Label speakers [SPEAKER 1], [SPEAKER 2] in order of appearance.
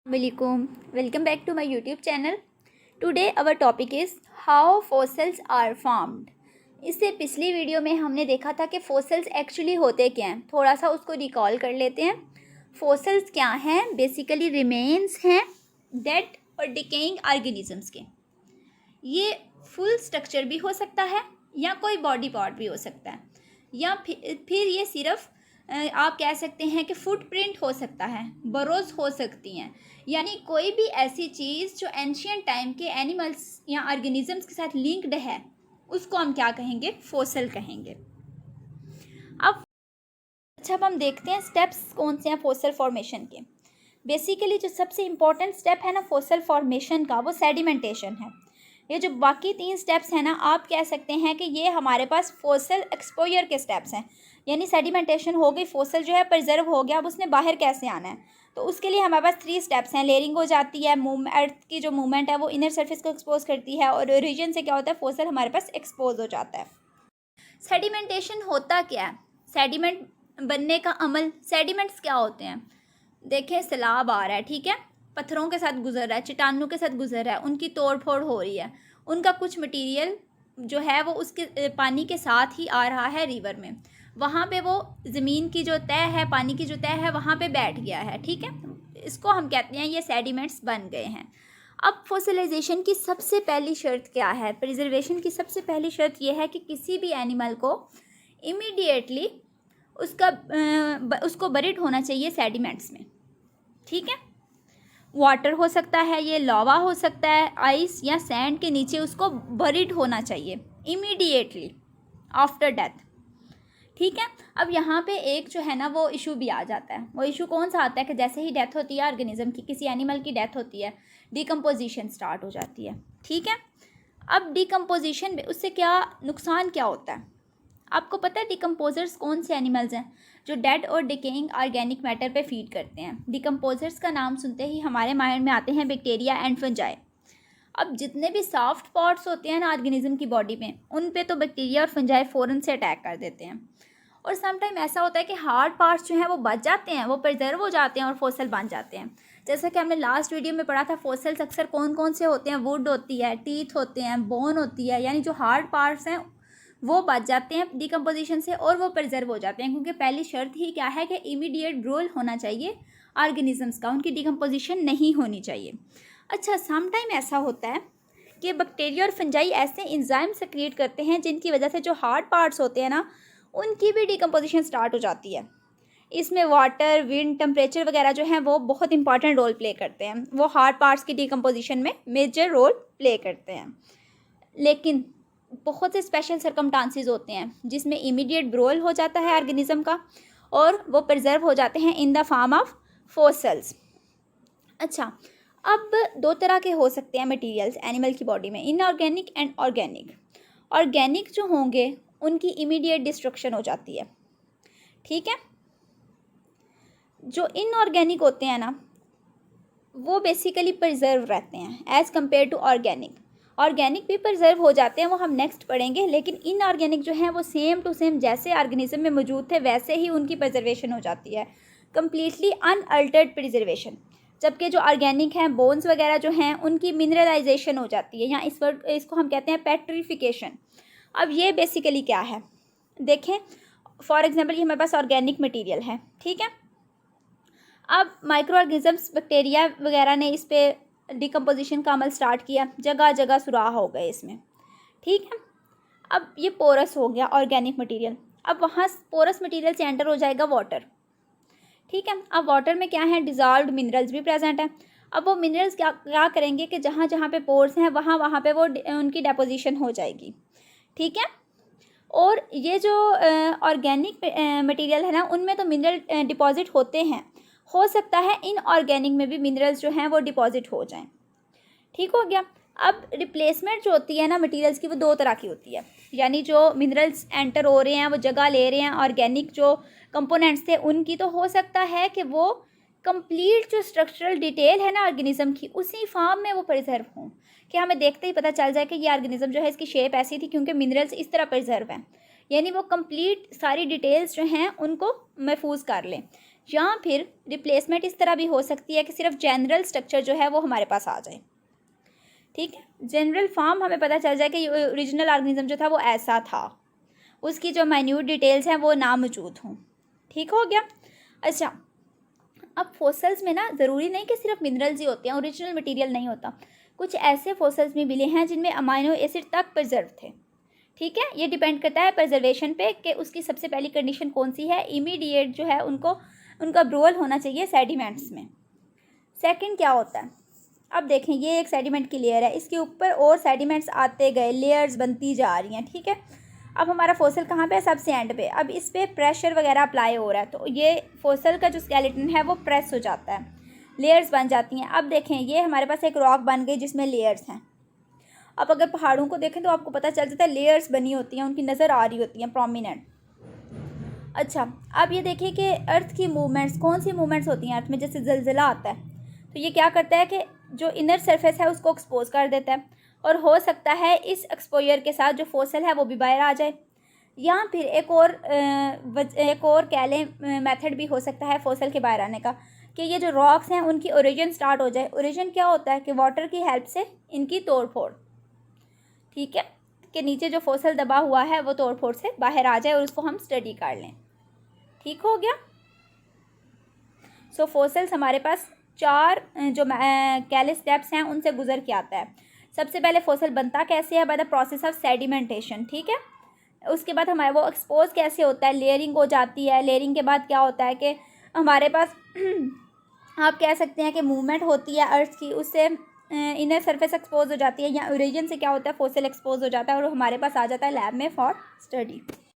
[SPEAKER 1] Welcome. Welcome back to my YouTube channel. Today our topic is how fossils are formed. इससे पिछली video में हमने देखा था कि फोसिल्स एक्चुअली होते क्या हैं. थोड़ा सा उसको रिकॉल कर लेते हैं. फोसिल्स क्या हैं? बेसिकली रिमेन्स हैं डेड और डिकेइंग ऑर्गेनिजम्स के. ये फुल स्ट्रक्चर भी हो सकता है या कोई बॉडी पार्ट भी हो सकता है, या फिर ये सिर्फ आप कह सकते हैं कि फुटप्रिंट हो सकता है, बरोज हो सकती हैं. यानी कोई भी ऐसी चीज़ जो एंशियंट टाइम के एनिमल्स या ऑर्गेनिजम्स के साथ लिंक्ड है, उसको हम क्या कहेंगे? फोसिल कहेंगे. अब हम देखते हैं स्टेप्स कौन से हैं फोसिल फॉर्मेशन के. बेसिकली जो सबसे इम्पोर्टेंट स्टेप है ना फोसिल फॉर्मेशन का, वो सेडिमेंटेशन है. ये जो बाकी 3 स्टेप्स हैं ना, आप कह सकते हैं कि ये हमारे पास फोसिल एक्सपोजर के स्टेप्स हैं. यानी सेडिमेंटेशन हो गई, फोसिल जो है प्रिजर्व हो गया, अब उसने बाहर कैसे आना है, तो उसके लिए हमारे पास 3 स्टेप्स हैं. लेयरिंग हो जाती है, अर्थ की जो मूवमेंट है वो इनर सरफेस को एक्सपोज करती है, और ओरिजिन से क्या होता है, फोसिल हमारे पास एक्सपोज हो जाता है. सेडिमेंटेशन होता क्या है? सेडिमेंट बनने का अमल. सेडिमेंट्स क्या होते हैं? देखें, सैलाब आ रहा है, ठीक है, पत्थरों के साथ गुजर रहा है, चट्टानों के साथ गुजर रहा है, उनकी तोड़ फोड़ हो रही है, उनका कुछ मटेरियल जो है वो उसके पानी के साथ ही आ रहा है रिवर में. वहाँ पे वो ज़मीन की जो तय है, पानी की जो तय है, वहाँ पे बैठ गया है, ठीक है. इसको हम कहते हैं ये सेडिमेंट्स बन गए हैं. अब फोसिलाइजेशन की सबसे पहली शर्त क्या है? प्रिजर्वेशन की सबसे पहली शर्त यह है कि किसी भी एनिमल को इमीडिएटली उसको बरीड होना चाहिए सेडिमेंट्स में, ठीक है. वाटर हो सकता है, ये लावा हो सकता है, आइस या सैंड के नीचे उसको बरीड होना चाहिए इमीडिएटली आफ्टर डेथ, ठीक है. अब यहाँ पे एक जो है ना वो इशू भी आ जाता है. वो इशू कौन सा आता है कि जैसे ही डेथ होती है ऑर्गेनिज्म की, किसी एनिमल की डेथ होती है, डिकम्पोजिशन स्टार्ट हो जाती है, ठीक है. अब डिकम्पोजिशन में उससे क्या नुकसान क्या होता है? आपको पता है डिकम्पोजर्स कौन से एनिमल्स हैं जो डेड और डिकेइंग ऑर्गेनिक मैटर पे फीड करते हैं? डिकम्पोजर्स का नाम सुनते ही हमारे माइंड में आते हैं बैक्टीरिया एंड फंजाई. अब जितने भी सॉफ्ट पार्ट्स होते हैं ना ऑर्गेनिज्म की बॉडी में, उन पे तो बैक्टीरिया और फंजाई फ़ौरन से अटैक कर देते हैं. और समटाइम ऐसा होता है कि हार्ड पार्ट्स जो हैं वो बच जाते हैं, वो प्रिजर्व हो जाते हैं और फोसिल बन जाते हैं. जैसा कि हमने लास्ट वीडियो में पढ़ा था, फोसिल्स अक्सर कौन कौन से होते हैं? वुड होती है, टीथ होते हैं, बोन होती है. यानी जो हार्ड पार्ट्स हैं वो बच जाते हैं डिकम्पोजिशन से और वो प्रिजर्व हो जाते हैं, क्योंकि पहली शर्त ही क्या है कि इमीडिएट ग्रोथ होना चाहिए ऑर्गेनिजम्स का, उनकी डिकम्पोजिशन नहीं होनी चाहिए. अच्छा, समटाइम ऐसा होता है कि बैक्टीरिया और फंजाई ऐसे एंजाइम सेक्रेट करते हैं जिनकी वजह से जो हार्ड पार्ट्स होते हैं ना, उनकी भी डिकम्पोजिशन स्टार्ट हो जाती है. इसमें वाटर, विंड, टेम्परेचर वगैरह जो हैं वो बहुत इंपॉर्टेंट रोल प्ले करते हैं. वो हार्ड पार्ट्स की डिकम्पोजिशन में मेजर रोल प्ले करते हैं. लेकिन बहुत से स्पेशल सर्कमस्टांसेस होते हैं जिसमें इमीडिएट ग्रोथ हो जाता है ऑर्गेनिज्म का और वो प्रिजर्व हो जाते हैं in the form of fossils. अच्छा, अब 2 तरह के हो सकते हैं मटेरियल्स एनिमल की बॉडी में, इनऑर्गेनिक एंड ऑर्गेनिक. ऑर्गेनिक जो होंगे उनकी इमीडिएट डिस्ट्रक्शन हो जाती है, ठीक है. जो इनऑर्गेनिक होते हैं ना, वो बेसिकली प्रिजर्व रहते हैं as compare to organic. Organic भी प्रिजर्व हो जाते हैं, वो हम नेक्स्ट पढ़ेंगे, लेकिन इनऑर्गेनिक जो हैं वो सेम टू सेम जैसे ऑर्गेनिज्म में मौजूद थे वैसे ही उनकी प्रिजर्वेशन हो जाती है, कम्प्लीटली अनअल्टर्ड प्रिजर्वेशन. जबकि जो ऑर्गेनिक हैं, बोन्स वगैरह जो हैं, उनकी मिनरलाइजेशन हो जाती है, या इसको हम कहते हैं पेट्रिफिकेशन. अब ये बेसिकली क्या है, देखें. फॉर एग्जांपल ये हमारे पास ऑर्गेनिक मटेरियल है, ठीक है. अब माइक्रो ऑर्गेनिजम्स, बैक्टीरिया वगैरह ने इस पर डिकम्पोजिशन का अमल स्टार्ट किया, जगह जगह सुराख हो गए इसमें, ठीक है. अब ये पोरस हो गया ऑर्गेनिक मटेरियल. अब वहाँ पोरस मटेरियल से एंटर हो जाएगा वाटर, ठीक है. अब वाटर में क्या है? डिज़ॉल्व्ड मिनरल्स भी प्रेजेंट है. अब वो मिनरल्स क्या करेंगे कि जहाँ जहाँ पे पोर्स हैं वहाँ पे वो उनकी डेपोजिशन हो जाएगी, ठीक है. और ये जो ऑर्गेनिक मटेरियल है ना, उनमें तो मिनरल डिपॉजिट होते हैं, हो सकता है इनऑर्गेनिक में भी मिनरल्स जो हैं वो डिपॉजिट हो जाएं, ठीक हो गया. अब रिप्लेसमेंट जो होती है ना मटेरियल्स की, वो 2 तरह की होती है. यानी जो मिनरल्स एंटर हो रहे हैं, वो जगह ले रहे हैं ऑर्गेनिक जो कंपोनेंट्स थे उनकी, तो हो सकता है कि वो कंप्लीट जो स्ट्रक्चरल डिटेल है ना ऑर्गेनिज्म की, उसी फॉर्म में वो प्रिजर्व हों, कि हमें देखते ही पता चल जाए कि ये ऑर्गेनिज्म जो है इसकी शेप ऐसी थी क्योंकि मिनरल्स इस तरह प्रिजर्व हैं. यानी वो कंप्लीट सारी डिटेल्स जो हैं उनको महफूज कर लें. या फिर रिप्लेसमेंट इस तरह भी हो सकती है कि सिर्फ जनरल स्ट्रक्चर जो है वो हमारे पास आ जाए। ठीक है, जनरल फॉर्म हमें पता चल जाए कि ओरिजिनल ऑर्गेनिज्म जो था वो ऐसा था, उसकी जो माइन्यूट डिटेल्स हैं वो ना मौजूद हों। ठीक हो गया। अच्छा, अब फोसल्स में ना ज़रूरी नहीं कि सिर्फ मिनरल्स ही होते हैं, ओरिजिनल मटेरियल नहीं होता। कुछ ऐसे फोसल्स भी मिले हैं जिनमें अमाइनो एसिड तक प्रिजर्व थे। ठीक है, ये डिपेंड करता है प्रिजर्वेशन पे कि उसकी सबसे पहली कंडीशन कौन सी है। इमीडिएट जो है उनका ब्रोल होना चाहिए सेडिमेंट्स में। सेकंड क्या होता है, अब देखें ये एक सेडिमेंट की लेयर है, इसके ऊपर और सेडिमेंट्स आते गए, लेयर्स बनती जा रही हैं। ठीक है, अब हमारा फोसल कहाँ पे है, सबसे एंड पे। अब इस पर प्रेशर वगैरह अप्लाई हो रहा है तो ये फोसल का जो स्केलेटन है वो प्रेस हो जाता है, लेयर्स बन जाती हैं। अब देखें ये हमारे पास एक रॉक बन गई जिसमें लेयर्स हैं। अब अगर पहाड़ों को देखें तो आपको पता चल जाता है लेयर्स बनी होती हैं, उनकी नज़र आ रही होती हैं प्रोमिनेंट। अच्छा, अब ये देखिए कि अर्थ की मूवमेंट्स, कौन सी मूवमेंट्स होती हैं अर्थ में, जैसे जलजिला आता है तो ये क्या करता है कि जो इनर सरफेस है उसको एक्सपोज कर देता है, और हो सकता है इस एक्सपोजर के साथ जो फोसल है वो भी बाहर आ जाए। या फिर एक और कह लें मेथड भी हो सकता है फोसल के बाहर आने का, कि ये जो रॉक्स हैं उनकी ओरिजिन स्टार्ट हो जाए। ओरिजिन क्या होता है कि वाटर की हेल्प से इनकी तोड़ फोड़, ठीक है, कि नीचे जो फोसल दबा हुआ है वो तोड़ फोड़ से बाहर आ जाए और उसको हम स्टडी कर लें। ठीक हो गया। सो फोसल्स हमारे पास 4 जो कैले स्टेप्स हैं उनसे गुजर के आता है। सबसे पहले फोसल बनता कैसे है, by the process of sedimentation. ठीक है, उसके बाद हमारे वो एक्सपोज कैसे होता है, लेयरिंग हो जाती है। लेयरिंग के बाद क्या होता है कि हमारे पास आप कह सकते हैं कि मूवमेंट होती है अर्थ की, उससे इनर सरफेस एक्सपोज हो जाती है, या ओरिजिन से क्या होता है फोसल एक्सपोज हो जाता है और हमारे पास आ जाता है लैब में फॉर स्टडी।